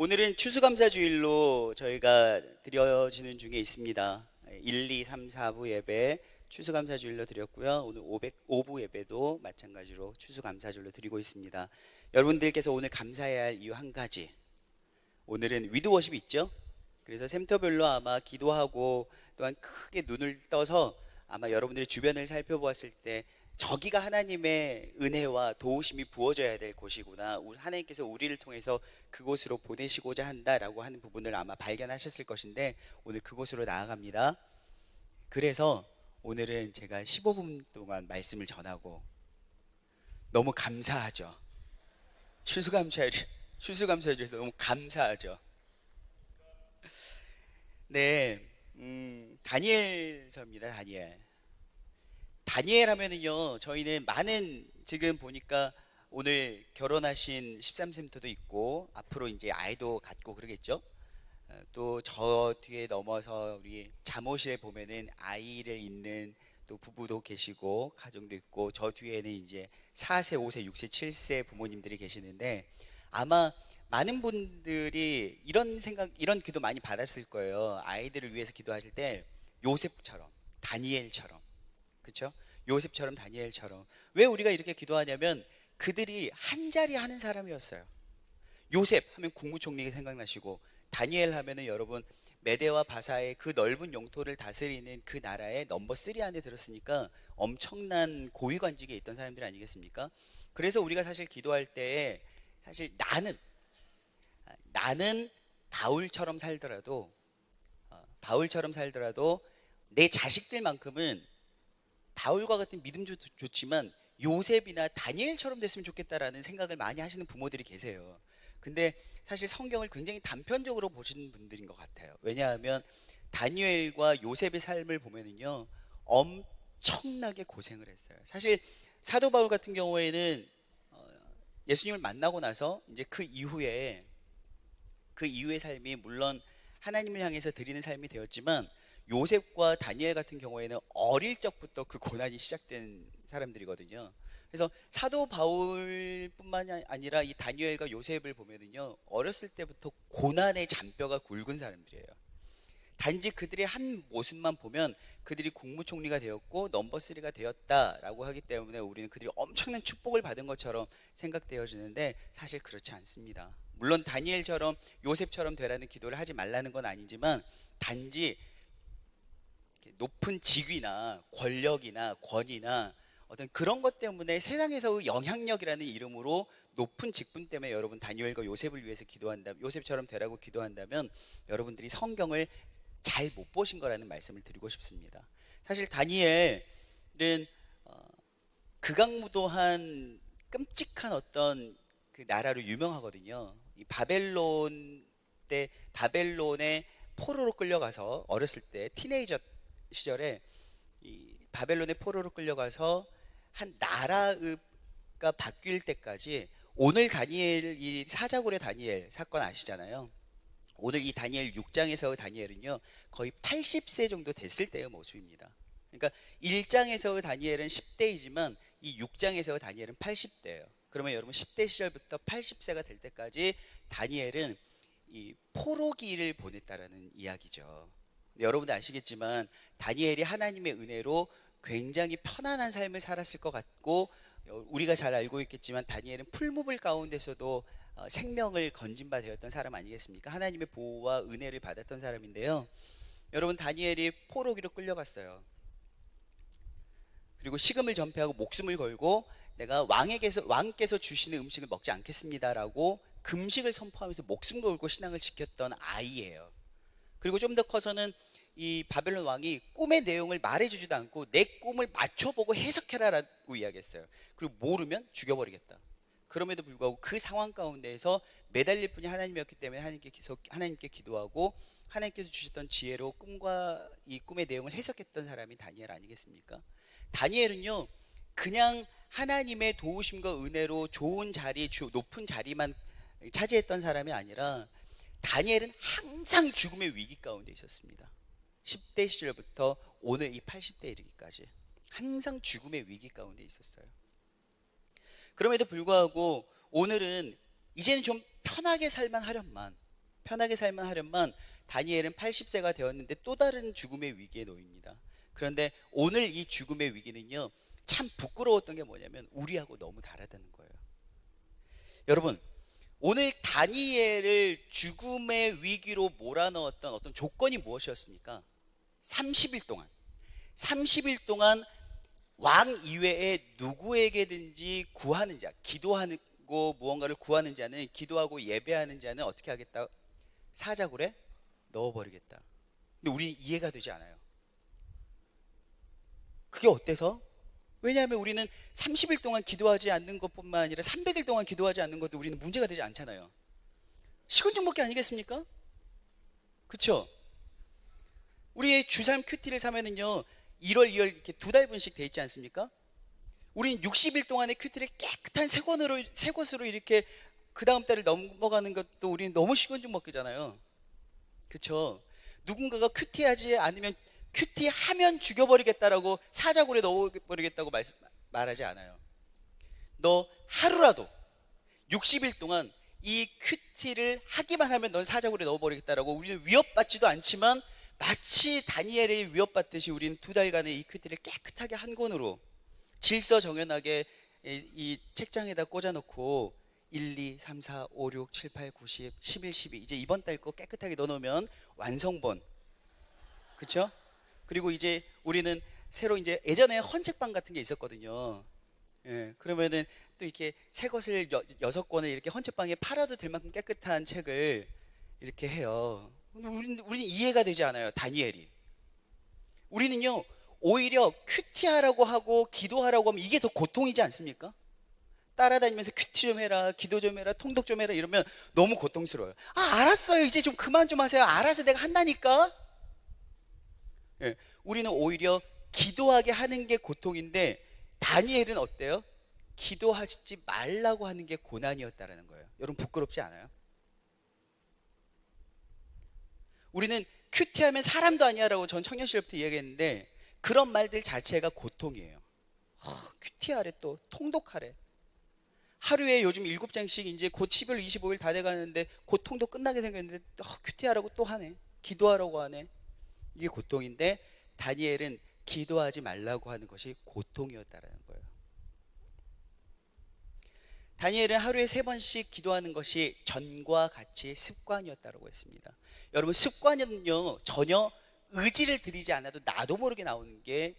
오늘은 추수감사주일로 저희가 드려지는 중에 있습니다. 1, 2, 3, 4부 예배 추수감사주일로 드렸고요. 오늘 5부 예배도 마찬가지로 추수감사주일로 드리고 있습니다. 여러분들께서 오늘 감사해야 할 이유 한 가지. 오늘은 위드워십이 있죠. 그래서 샘터별로 아마 기도하고 또한 크게 눈을 떠서 아마 여러분들의 주변을 살펴보았을 때 저기가 하나님의 은혜와 도우심이 부어져야 될 곳이구나, 하나님께서 우리를 통해서 그곳으로 보내시고자 한다라고 하는 부분을 아마 발견하셨을 것인데, 오늘 그곳으로 나아갑니다. 그래서 오늘은 제가 15분 동안 말씀을 전하고 너무 감사하죠. 추수감사주에서 너무 감사하죠. 네, 다니엘서입니다. 다니엘 하면은요, 저희는 많은, 지금 보니까 오늘 결혼하신 13세부터도 있고 앞으로 이제 아이도 갖고 그러겠죠. 또 저 뒤에 넘어서 우리 잠옷에 보면은 아이를 잇는 또 부부도 계시고 가정도 있고, 저 뒤에는 이제 4세, 5세, 6세, 7세 부모님들이 계시는데, 아마 많은 분들이 이런 생각, 이런 기도 많이 받았을 거예요. 아이들을 위해서 기도하실 때 요셉처럼, 다니엘처럼, 그렇죠? 요셉처럼, 다니엘처럼. 왜 우리가 이렇게 기도하냐면 그들이 한 자리 하는 사람이었어요. 요셉 하면 국무총리가 생각나시고, 다니엘 하면은 여러분 메대와 바사의 그 넓은 영토를 다스리는 그 나라의 넘버 3 안에 들었으니까 엄청난 고위관직에 있던 사람들 아니겠습니까? 그래서 우리가 사실 기도할 때 사실 나는 바울처럼 살더라도 내 자식들만큼은 바울과 같은 믿음도 좋지만 요셉이나 다니엘처럼 됐으면 좋겠다라는 생각을 많이 하시는 부모들이 계세요. 근데 사실 성경을 굉장히 단편적으로 보시는 분들인 것 같아요. 왜냐하면 다니엘과 요셉의 삶을 보면은요, 엄청나게 고생을 했어요. 사실 사도 바울 같은 경우에는 예수님을 만나고 나서 이제 그 이후의 삶이 물론 하나님을 향해서 드리는 삶이 되었지만, 요셉과 다니엘 같은 경우에는 어릴 적부터 그 고난이 시작된 사람들이거든요. 그래서 사도 바울뿐만 아니라 이 다니엘과 요셉을 보면은요, 어렸을 때부터 고난의 잔뼈가 굵은 사람들이에요. 단지 그들의 한 모습만 보면 그들이 국무총리가 되었고 넘버 3가 되었다라고 하기 때문에 우리는 그들이 엄청난 축복을 받은 것처럼 생각되어지는데, 사실 그렇지 않습니다. 물론 다니엘처럼 요셉처럼 되라는 기도를 하지 말라는 건 아니지만, 단지 높은 직위나 권력이나 권위나 어떤 그런 것 때문에 세상에서의 영향력이라는 이름으로 높은 직분 때문에 여러분 다니엘과 요셉을 위해서 요셉처럼 되라고 기도한다면 여러분들이 성경을 잘 못 보신 거라는 말씀을 드리고 싶습니다. 사실 다니엘은 극악무도한 끔찍한 어떤 그 나라로 유명하거든요. 이 바벨론의 포로로 끌려가서, 어렸을 때 티네이저 시절에 이 바벨론의 포로로 끌려가서 한 나라가 바뀔 때까지, 오늘 다니엘, 이 사자굴의 다니엘 사건 아시잖아요. 오늘 이 다니엘 6장에서의 다니엘은요 거의 80세 정도 됐을 때의 모습입니다. 그러니까 1장에서의 다니엘은 10대이지만 이 6장에서의 다니엘은 80대예요. 그러면 여러분 10대 시절부터 80세가 될 때까지 다니엘은 이 포로기를 보냈다라는 이야기죠. 여러분들 아시겠지만 다니엘이 하나님의 은혜로 굉장히 편안한 삶을 살았을 것 같고, 우리가 잘 알고 있겠지만 다니엘은 풀무불 가운데서도 생명을 건진 바 되었던 사람 아니겠습니까? 하나님의 보호와 은혜를 받았던 사람인데요, 여러분 다니엘이 포로기로 끌려갔어요. 그리고 식음을 전폐하고 목숨을 걸고 내가 왕께서 주시는 음식을 먹지 않겠습니다라고 금식을 선포하면서 목숨 걸고 신앙을 지켰던 아이예요. 그리고 좀 더 커서는 이 바벨론 왕이 꿈의 내용을 말해주지도 않고 내 꿈을 맞춰보고 해석해라라고 이야기했어요. 그리고 모르면 죽여버리겠다. 그럼에도 불구하고 그 상황 가운데에서 매달릴 분이 하나님이었기 때문에 하나님께 기도하고 하나님께서 주셨던 지혜로 꿈과 이 꿈의 내용을 해석했던 사람이 다니엘 아니겠습니까? 다니엘은요 그냥 하나님의 도우심과 은혜로 좋은 자리, 높은 자리만 차지했던 사람이 아니라, 다니엘은 항상 죽음의 위기 가운데 있었습니다. 10대 시절부터 오늘 이 80대 이르기까지 항상 죽음의 위기 가운데 있었어요. 그럼에도 불구하고 오늘은 이제는 좀 편하게 살만 하련만, 편하게 살만 하련만 다니엘은 80세가 되었는데 또 다른 죽음의 위기에 놓입니다. 그런데 오늘 이 죽음의 위기는요, 참 부끄러웠던 게 뭐냐면 우리하고 너무 다르다는 거예요. 여러분, 오늘 다니엘을 죽음의 위기로 몰아넣었던 어떤 조건이 무엇이었습니까? 30일 동안 왕 이외에 누구에게든지 구하는 자, 기도하고 무언가를 구하는 자는, 기도하고 예배하는 자는 어떻게 하겠다? 사자굴에 넣어버리겠다. 근데 우리 이해가 되지 않아요. 그게 어때서? 왜냐하면 우리는 30일 동안 기도하지 않는 것뿐만 아니라 300일 동안 기도하지 않는 것도 우리는 문제가 되지 않잖아요. 식은죽 먹기 아니겠습니까? 그쵸? 우리의 주삼 큐티를 사면은요, 1월, 2월 이렇게 두 달분씩 돼 있지 않습니까? 우린 60일 동안의 큐티를 깨끗한 새 것으로 이렇게 그 다음 달을 넘어가는 것도 우리는 너무 식은죽 먹기잖아요. 그쵸? 누군가가 큐티하지 않으면, 큐티하면 죽여버리겠다라고 사자굴에 넣어버리겠다고 말하지 않아요. 너 하루라도 60일 동안 이 큐티를 하기만 하면 넌 사자굴에 넣어버리겠다라고, 우리는 위협받지도 않지만 마치 다니엘이 위협받듯이 우리는 두 달간의 이 큐티를 깨끗하게 한 권으로 질서 정연하게 이 책장에다 꽂아놓고 1, 2, 3, 4, 5, 6, 7, 8, 9, 10, 11, 12 이제 이번 달 거 깨끗하게 넣어놓으면 완성본. 그쵸? 그리고 이제 우리는 새로 이제 예전에 헌책방 같은 게 있었거든요. 예, 그러면은 또 이렇게 새 것을 6권을 이렇게 헌책방에 팔아도 될 만큼 깨끗한 책을 이렇게 해요. 우리는 이해가 되지 않아요, 다니엘이. 우리는요, 오히려 큐티하라고 하고 기도하라고 하면 이게 더 고통이지 않습니까? 따라다니면서 큐티 좀 해라, 기도 좀 해라, 통독 좀 해라 이러면 너무 고통스러워요. 아, 알았어요, 이제 좀 그만 좀 하세요. 알아서 내가 한다니까. 예, 우리는 오히려 기도하게 하는 게 고통인데 다니엘은 어때요? 기도하지 말라고 하는 게 고난이었다라는 거예요. 여러분, 부끄럽지 않아요? 우리는 큐티하면 사람도 아니야라고 전 청년 시절부터 이야기했는데 그런 말들 자체가 고통이에요. 큐티하래, 또 통독하래. 하루에 요즘 7장씩 이제 곧 12월 25일 다 돼가는데 곧 통독 끝나게 생겼는데 큐티하라고 또 하네, 기도하라고 하네. 이게 고통인데 다니엘은 기도하지 말라고 하는 것이 고통이었다라는 거예요. 다니엘은 하루에 3번씩 기도하는 것이 전과 같이 습관이었다고 했습니다. 여러분, 습관은요, 전혀 의지를 들이지 않아도 나도 모르게 나오는 게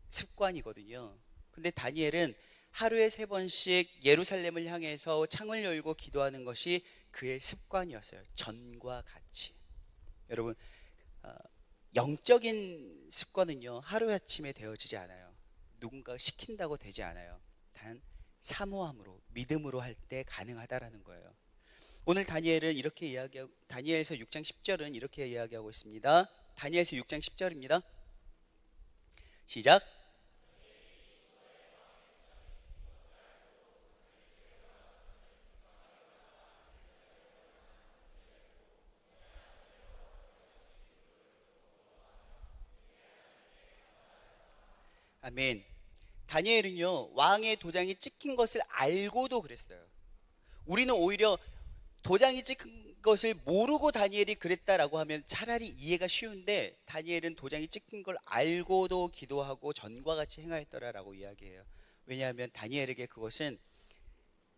습관이거든요. 근데 다니엘은 하루에 3번씩 예루살렘을 향해서 창을 열고 기도하는 것이 그의 습관이었어요. 전과 같이. 여러분, 영적인 습관은요, 하루아침에 되어지지 않아요. 누군가가 시킨다고 되지 않아요. 단 사모함으로, 믿음으로 할 때 가능하다라는 거예요. 오늘 다니엘은 이렇게 이야기하고, 다니엘서 6장 10절은 이렇게 이야기하고 있습니다. 다니엘서 6장 10절입니다. 시작. 아멘. 다니엘은요, 왕의 도장이 찍힌 것을 알고도 그랬어요. 우리는 오히려 도장이 찍힌 것을 모르고 다니엘이 그랬다라고 하면 차라리 이해가 쉬운데, 다니엘은 도장이 찍힌 걸 알고도 기도하고 전과 같이 행하였더라라고 이야기해요. 왜냐하면 다니엘에게 그것은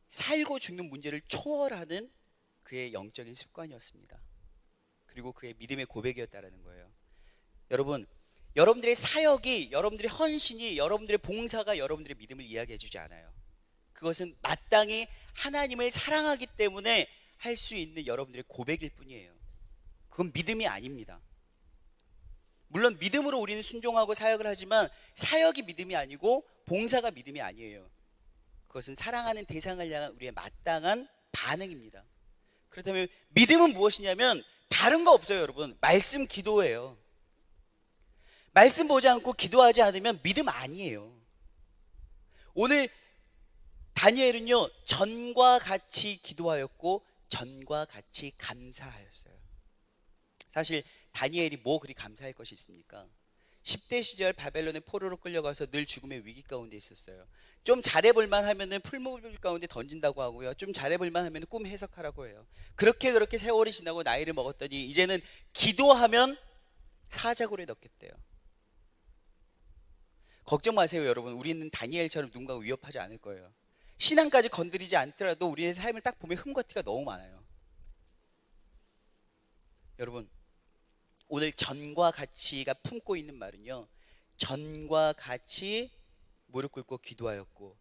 살고 죽는 문제를 초월하는 그의 영적인 습관이었습니다. 그리고 그의 믿음의 고백이었다라는 거예요. 여러분, 여러분들의 사역이, 여러분들의 헌신이, 여러분들의 봉사가 여러분들의 믿음을 이야기해 주지 않아요. 그것은 마땅히 하나님을 사랑하기 때문에 할 수 있는 여러분들의 고백일 뿐이에요. 그건 믿음이 아닙니다. 물론 믿음으로 우리는 순종하고 사역을 하지만 사역이 믿음이 아니고 봉사가 믿음이 아니에요. 그것은 사랑하는 대상을 향한 우리의 마땅한 반응입니다. 그렇다면 믿음은 무엇이냐면 다른 거 없어요, 여러분. 말씀, 기도예요. 말씀 보지 않고 기도하지 않으면 믿음 아니에요. 오늘 다니엘은요, 전과 같이 기도하였고 전과 같이 감사하였어요. 사실 다니엘이 뭐 그리 감사할 것이 있습니까? 10대 시절 바벨론의 포로로 끌려가서 늘 죽음의 위기 가운데 있었어요. 좀 잘해볼만 하면은 풀무불 가운데 던진다고 하고요. 좀 잘해볼만 하면은 꿈 해석하라고 해요. 그렇게 세월이 지나고 나이를 먹었더니 이제는 기도하면 사자굴에 넣겠대요. 걱정 마세요, 여러분. 우리는 다니엘처럼 누군가가 위협하지 않을 거예요. 신앙까지 건드리지 않더라도 우리의 삶을 딱 보면 흠과 티가 너무 많아요. 여러분, 오늘 전과 같이가 품고 있는 말은요, 전과 같이 무릎 꿇고 기도하였고,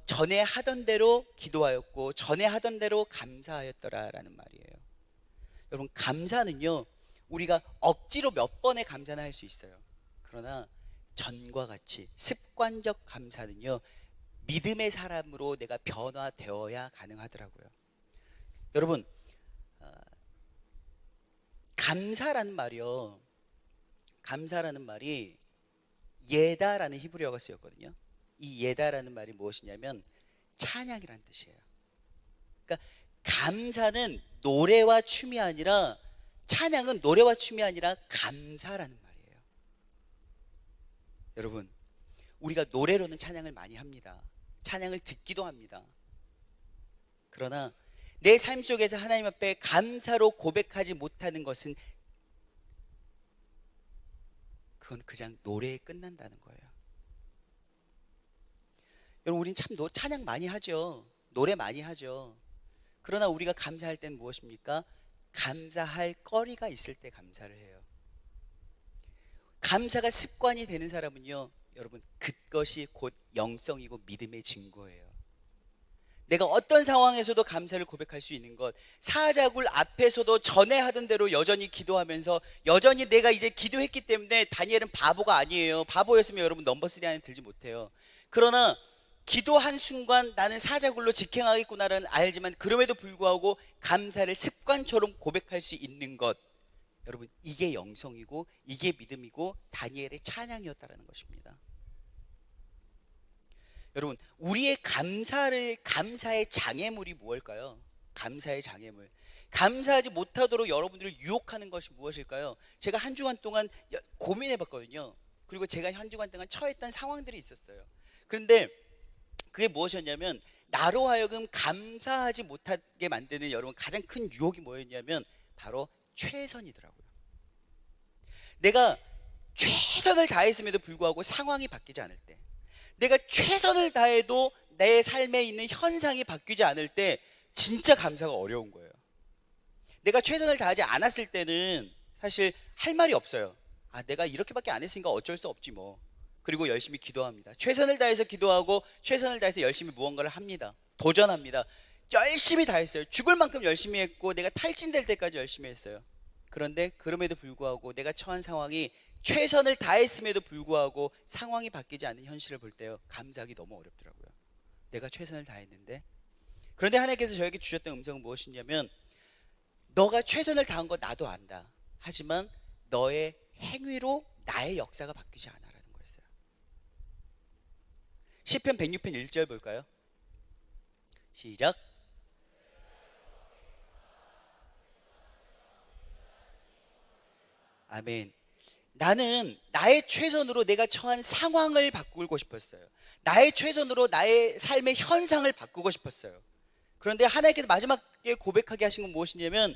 전에 하던 대로 기도하였고, 전에 하던 대로 감사하였더라라는 말이에요. 여러분, 감사는요, 우리가 억지로 몇 번의 감사나 할 수 있어요. 그러나 전과 같이 습관적 감사는요, 믿음의 사람으로 내가 변화되어야 가능하더라고요. 여러분, 감사라는 말이요, 감사라는 말이 예다라는 히브리어가 쓰였거든요. 이 예다라는 말이 무엇이냐면 찬양이라는 뜻이에요. 그러니까 감사는 노래와 춤이 아니라, 찬양은 노래와 춤이 아니라 감사라는 말이에요. 여러분, 우리가 노래로는 찬양을 많이 합니다. 찬양을 듣기도 합니다. 그러나 내 삶 속에서 하나님 앞에 감사로 고백하지 못하는 것은, 그건 그냥 노래에 끝난다는 거예요. 여러분, 우린 참 찬양 많이 하죠. 노래 많이 하죠. 그러나 우리가 감사할 때는 무엇입니까? 감사할 거리가 있을 때 감사를 해요. 감사가 습관이 되는 사람은요, 여러분, 그것이 곧 영성이고 믿음의 증거예요. 내가 어떤 상황에서도 감사를 고백할 수 있는 것, 사자굴 앞에서도 전에 하던 대로 여전히 기도하면서, 여전히 내가 이제 기도했기 때문에 다니엘은 바보가 아니에요. 바보였으면 여러분 넘버 3 안에 들지 못해요. 그러나 기도한 순간 나는 사자굴로 직행하겠구나라는 알지만, 그럼에도 불구하고 감사를 습관처럼 고백할 수 있는 것, 여러분, 이게 영성이고 이게 믿음이고 다니엘의 찬양이었다라는 것입니다. 여러분, 우리의 감사의 장애물이 무엇일까요? 감사의 장애물. 감사하지 못하도록 여러분들을 유혹하는 것이 무엇일까요? 제가 한 주간 동안 고민해 봤거든요. 그리고 제가 한 주간 동안 처했던 상황들이 있었어요. 그런데 그게 무엇이었냐면, 나로 하여금 감사하지 못하게 만드는 여러분 가장 큰 유혹이 뭐였냐면 바로 최선이더라고요. 내가 최선을 다했음에도 불구하고 상황이 바뀌지 않을 때, 내가 최선을 다해도 내 삶에 있는 현상이 바뀌지 않을 때 진짜 감사가 어려운 거예요. 내가 최선을 다하지 않았을 때는 사실 할 말이 없어요. 아, 내가 이렇게밖에 안 했으니까 어쩔 수 없지 뭐. 그리고 열심히 기도합니다. 최선을 다해서 기도하고 최선을 다해서 열심히 무언가를 합니다. 도전합니다. 열심히 다했어요. 죽을 만큼 열심히 했고 내가 탈진될 때까지 열심히 했어요. 그런데 그럼에도 불구하고 내가 처한 상황이, 최선을 다했음에도 불구하고 상황이 바뀌지 않는 현실을 볼 때요, 감사하기 너무 어렵더라고요. 내가 최선을 다했는데. 그런데 하나님께서 저에게 주셨던 음성은 무엇이냐면, 너가 최선을 다한 거 나도 안다. 하지만 너의 행위로 나의 역사가 바뀌지 않아라는 거였어요. 시편 106편 1절 볼까요? 시작. 아멘. 나는 나의 최선으로 내가 처한 상황을 바꾸고 싶었어요. 나의 최선으로 나의 삶의 현상을 바꾸고 싶었어요. 그런데 하나님께서 마지막에 고백하게 하신 건 무엇이냐면,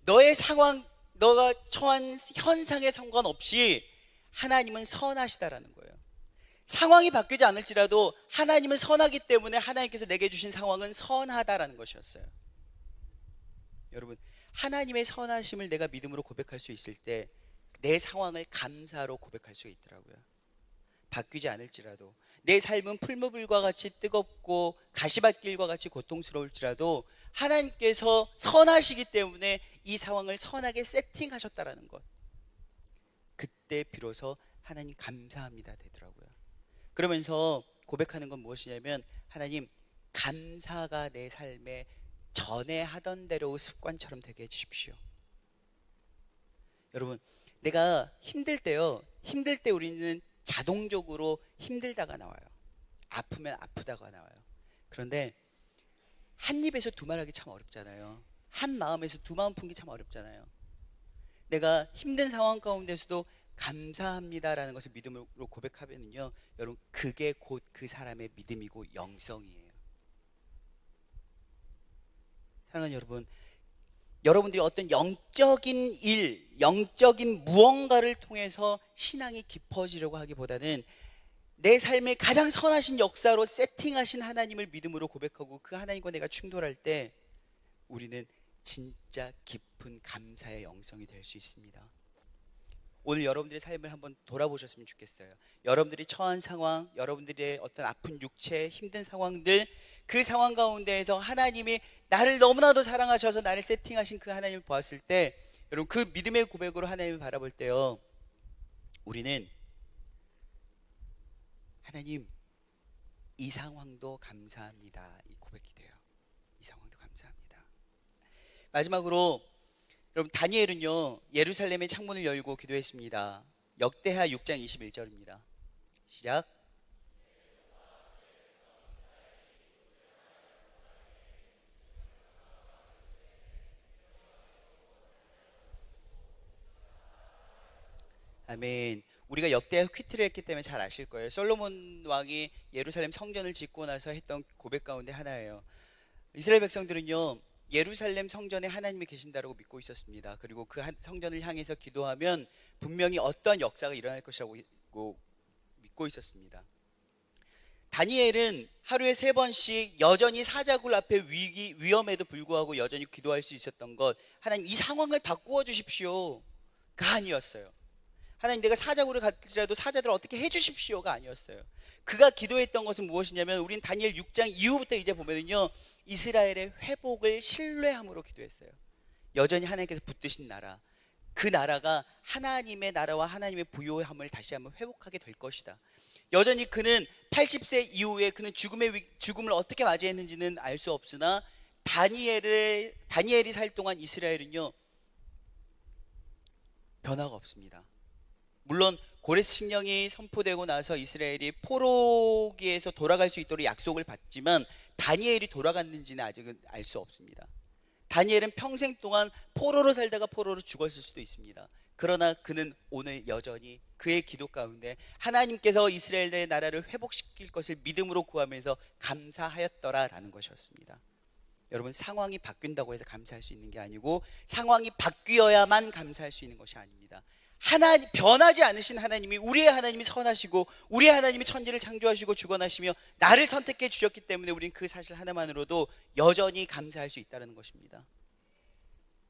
너의 상황, 너가 처한 현상에 상관없이 하나님은 선하시다라는 거예요. 상황이 바뀌지 않을지라도 하나님은 선하기 때문에 하나님께서 내게 주신 상황은 선하다라는 것이었어요. 여러분, 하나님의 선하심을 내가 믿음으로 고백할 수 있을 때 내 상황을 감사로 고백할 수 있더라고요. 바뀌지 않을지라도, 내 삶은 풀무불과 같이 뜨겁고 가시밭길과 같이 고통스러울지라도 하나님께서 선하시기 때문에 이 상황을 선하게 세팅하셨다라는 것, 그때 비로소 하나님 감사합니다 되더라고요. 그러면서 고백하는 건 무엇이냐면, 하나님, 감사가 내 삶에 전에 하던 대로 습관처럼 되게 해주십시오. 여러분, 내가 힘들 때요, 힘들 때 우리는 자동적으로 힘들다가 나와요. 아프면 아프다가 나와요. 그런데 한 입에서 두 말하기 참 어렵잖아요. 한 마음에서 두 마음 품기 참 어렵잖아요. 내가 힘든 상황 가운데서도 감사합니다라는 것을 믿음으로 고백하면요, 여러분 그게 곧 그 사람의 믿음이고 영성이에요. 사랑하는 여러분, 여러분들이 어떤 영적인 일, 영적인 무언가를 통해서 신앙이 깊어지려고 하기보다는 내 삶의 가장 선하신 역사로 세팅하신 하나님을 믿음으로 고백하고 그 하나님과 내가 충돌할 때 우리는 진짜 깊은 감사의 영성이 될 수 있습니다. 오늘 여러분들의 삶을 한번 돌아보셨으면 좋겠어요. 여러분들이 처한 상황, 여러분들의 어떤 아픈 육체, 힘든 상황들, 그 상황 가운데에서 하나님이 나를 너무나도 사랑하셔서 나를 세팅하신 그 하나님을 보았을 때, 여러분 그 믿음의 고백으로 하나님을 바라볼 때요, 우리는 하나님 이 상황도 감사합니다, 이 고백이 돼요. 이 상황도 감사합니다. 마지막으로 여러분, 다니엘은요 예루살렘의 창문을 열고 기도했습니다. 역대하 6장 21절입니다. 시작. 아멘. 우리가 역대하 퀴트를 했기 때문에 잘 아실 거예요. 솔로몬 왕이 예루살렘 성전을 짓고 나서 했던 고백 가운데 하나예요. 이스라엘 백성들은요 예루살렘 성전에 하나님이 계신다라고 믿고 있었습니다. 그리고 그 성전을 향해서 기도하면 분명히 어떠한 역사가 일어날 것이라고 믿고 있었습니다. 다니엘은 하루에 3번씩 여전히 사자굴 앞에 위험에도 불구하고 여전히 기도할 수 있었던 것, 하나님 이 상황을 바꾸어 주십시오가 아니었어요. 하나님 내가 사자굴을 갈지라도 사자들을 어떻게 해주십시오가 아니었어요. 그가 기도했던 것은 무엇이냐면, 우린 다니엘 6장 이후부터 이제 보면은요 이스라엘의 회복을 신뢰함으로 기도했어요. 여전히 하나님께서 붙드신 나라, 그 나라가 하나님의 나라와 하나님의 부요함을 다시 한번 회복하게 될 것이다. 여전히 그는 80세 이후에 그는 죽음을 어떻게 맞이했는지는 알 수 없으나 다니엘이 살 동안 이스라엘은요 변화가 없습니다. 물론 고레스칙령이 선포되고 나서 이스라엘이 포로기에서 돌아갈 수 있도록 약속을 받지만 다니엘이 돌아갔는지는 아직은 알 수 없습니다. 다니엘은 평생 동안 포로로 살다가 포로로 죽었을 수도 있습니다. 그러나 그는 오늘 여전히 그의 기도 가운데 하나님께서 이스라엘의 나라를 회복시킬 것을 믿음으로 구하면서 감사하였더라라는 것이었습니다. 여러분, 상황이 바뀐다고 해서 감사할 수 있는 게 아니고 상황이 바뀌어야만 감사할 수 있는 것이 아닙니다. 하나님, 변하지 않으신 하나님이, 우리의 하나님이 선하시고 우리의 하나님이 천지를 창조하시고 주관하시며 나를 선택해 주셨기 때문에 우리는 그 사실 하나만으로도 여전히 감사할 수 있다는 것입니다.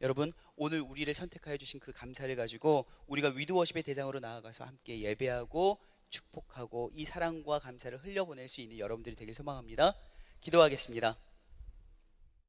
여러분, 오늘 우리를 선택하여 주신 그 감사를 가지고 우리가 위드워십의 대상으로 나아가서 함께 예배하고 축복하고 이 사랑과 감사를 흘려보낼 수 있는 여러분들이 되길 소망합니다. 기도하겠습니다.